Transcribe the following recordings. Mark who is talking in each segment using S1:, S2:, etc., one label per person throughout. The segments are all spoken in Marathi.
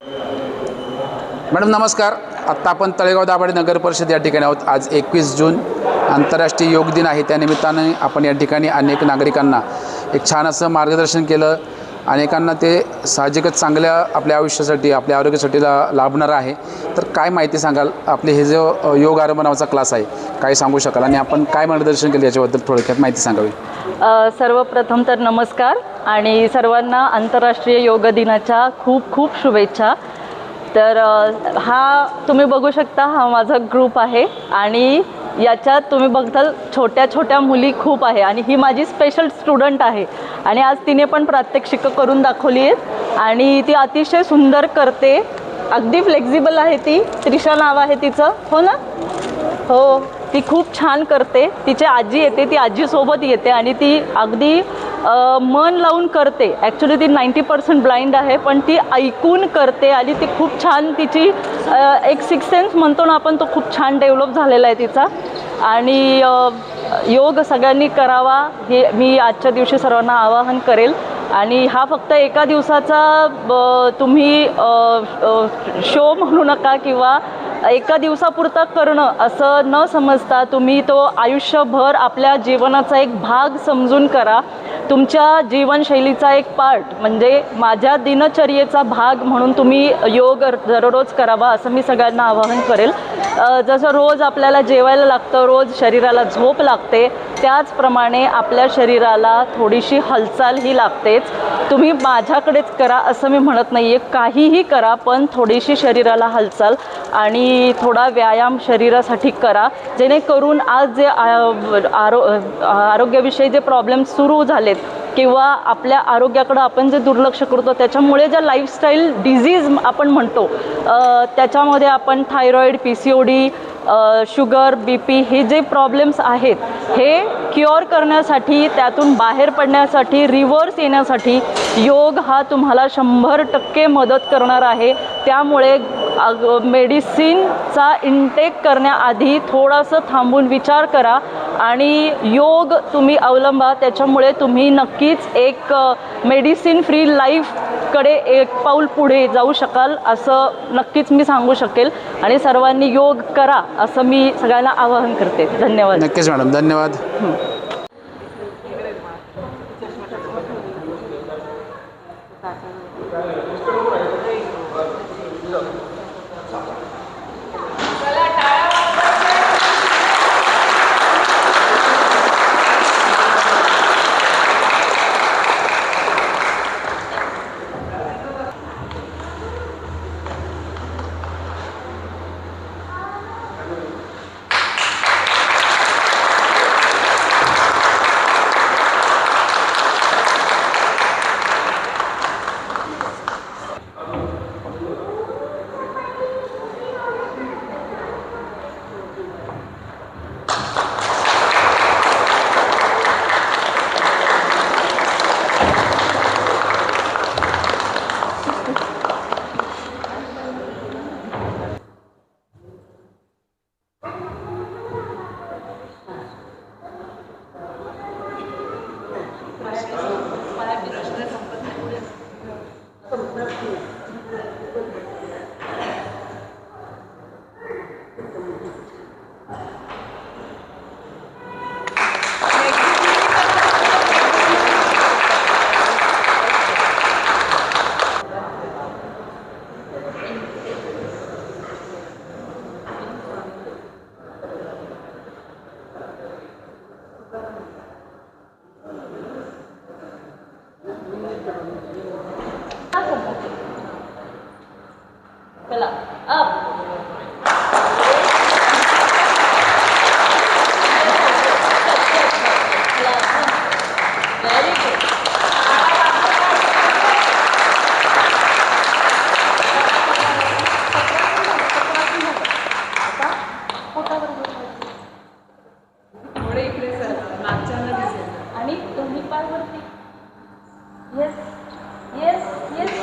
S1: मॅडम नमस्कार. आत्ता आपण तळेगाव दाभाडे नगर परिषद या ठिकाणी आहोत. आज 21 जून आंतरराष्ट्रीय योग दिन आहे. त्यानिमित्ताने आपण या ठिकाणी अनेक नागरिकांना एक छान असं मार्गदर्शन केलं. अनेकांना ते साहजिकच चांगल्या आपल्या आयुष्यासाठी आपल्या आरोग्यासाठी लाभणार आहे. तर काय माहिती सांगाल? आपले हे जो योग आरंभ नावाचा क्लास आहे काय सांगू शकाल आणि आपण काय मार्गदर्शन केलं याच्याबद्दल थोडक्यात माहिती सांगावी.
S2: सर्वप्रथम तर नमस्कार आणि सर्वांना आंतरराष्ट्रीय योग दिनाच्या खूप खूप शुभेच्छा. तर हा तुम्ही बघू शकता, हा माझा ग्रुप आहे आणि याच्यात तुम्ही बघताल छोट्या छोट्या मुली खूप आहे आणि ही माझी स्पेशल स्टुडंट आहे आणि आज तिने पण प्रात्यक्षिकं करून दाखवली आहेत आणि ती अतिशय सुंदर करते. अगदी फ्लेक्झिबल आहे ती. त्रिशा नाव आहे तिचं, हो ना? हो, ती खूप छान करते. तिची आजी येते, ती आजीसोबत येते आणि ती अगदी मन लावून करते. ॲक्च्युली ती 90% ब्लाइंड आहे पण ती ऐकून करते आणि ती खूप छान, तिची एक सिक्स सेन्स म्हणतो ना आपण, तो खूप छान डेव्हलप झालेला आहे तिचा. आणि योग सगळ्यांनी करावा हे मी आजच्या दिवशी सर्वांना आवाहन करेल. आणि हा फक्त एका दिवसाचा तुम्ही शो म्हणू नका किंवा एका दिवसापुरता करणं असं न समजता तुम्ही तो आयुष्यभर आपल्या जीवनाचा एक भाग समजून करा. तुमच्या जीवनशैलीचा एक पार्ट म्हणजे माझ्या दिनचर्येचा भाग म्हणून तुम्ही योग दररोज करावा असं मी सगळ्यांना आवाहन करेल. जसं रोज आपल्याला जेवायला लागतं, रोज शरीराला झोप लागते, त्याचप्रमाणे आपल्या शरीराला थोडीशी हालचाल ही लागतेच. तुम्ही माझ्याकडेच करा असं मी म्हणत नाही आहे, काहीही करा पण थोडीशी शरीराला हालचाल आणि थोडा व्यायाम शरीरासाठी करा, जेणेकरून आज जे आरोग्याविषयी जे प्रॉब्लेम्स सुरू झालेत किंवा आपल्या आरोग्याकडं आपण जे दुर्लक्ष करतो त्याच्यामुळे ज्या लाईफस्टाईल डिझीज आपण म्हणतो त्याच्यामध्ये आपण थायरॉईड, PCOD, शुगर, BP हे जे प्रॉब्लेम्स आहेत हे क्युअर करण्यासाठी, त्यातून बाहेर पडण्यासाठी, रिव्हर्स येण्यासाठी योग हा तुम्हाला 100% मदत करणार आहे. त्यामुळे मेडिसिनचा इंटेक करण्याआधी थोडंसं थांबून विचार करा आणि योग तुम्ही अवलंबा. त्याच्यामुळे तुम्ही नक्कीच एक मेडिसिन फ्री लाईफकडे एक पाऊल पुढे जाऊ शकाल असं नक्कीच मी सांगू शकेल. आणि सर्वांनी योग करा असं मी सगळ्यांना आवाहन करते. धन्यवाद.
S1: नक्कीच मॅडम, धन्यवाद. चला अप. थोडे इकडे सर मागच्यांना दिसेल आणि दोन्ही पाय वरती. Yes yes yes.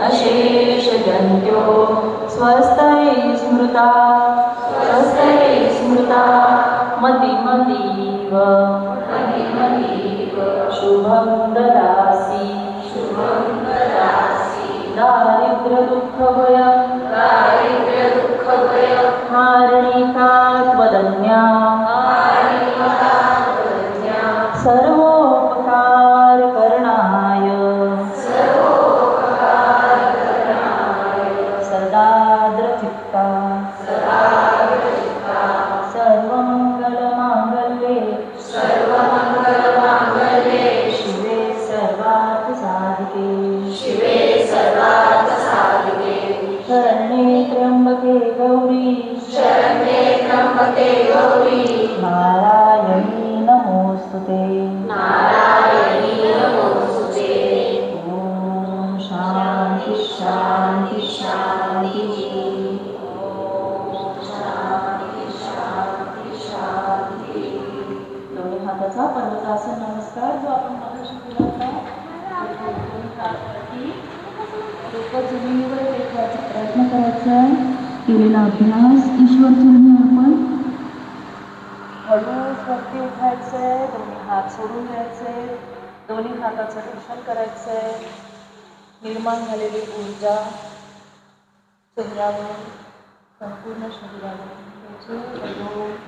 S2: अशेषजन्त्यो स्वस्तये स्मृता मतिमतीव शुभं ददासि दारिद्र्यदुःखभय हारिका त्वदन्या सर्वोपकार करणाय सदाद्रचित्ता सर्वमङ्गलमाङ्गल्ये शिवे सर्वार्थसाधिके शरण्ये त्र्यम्बके गौरी नारायणी नमोस्तुते ॐ शान्ति शान्ति शान्ति दोन्ही हाताचा पर्वतासन नमस्कार जो आपण मगाशी केला होता दोन्ही हातावरती डोकं जमिनीवर टेकवायचा प्रयत्न करायचा आहे. केलेला अभ्यास ईश्वर चरणी अर्पण. हळूच वरती उठायचंय, दोन्ही हात सोडून द्यायचे, दोन्ही हाताचं घर्षण करायचंय. निर्माण झालेली ऊर्जा चेहऱ्यावर संपूर्ण शरीरावर घ्यायची. हळूच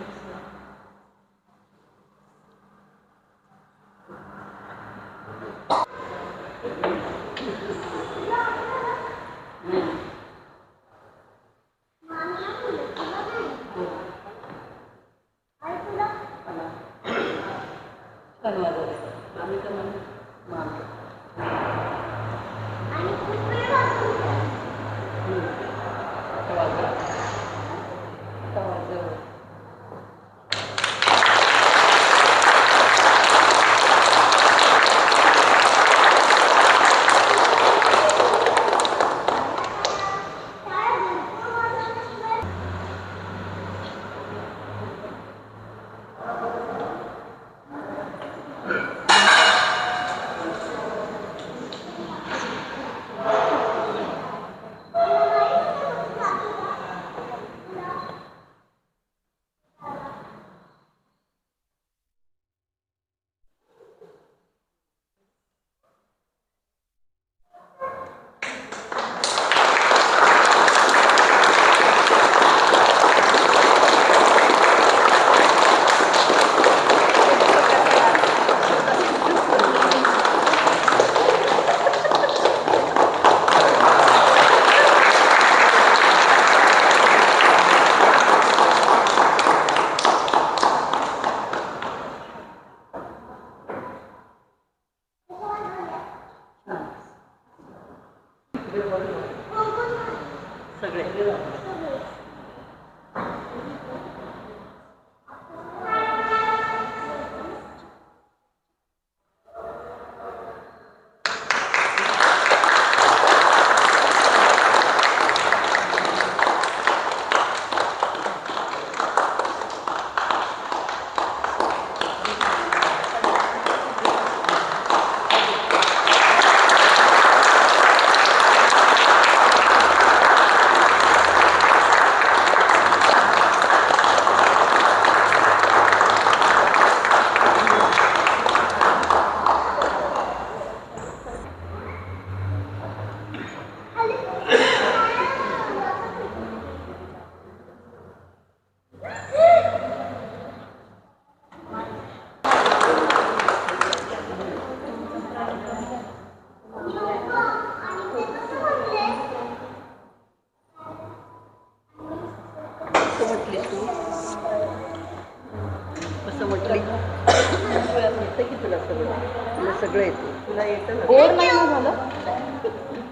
S3: सगळं येते तुला येतं
S2: बोर नाही ना झालं?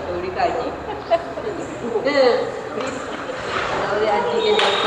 S3: एवढी काळजी आजी गेली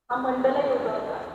S2: हा मंडला येतो.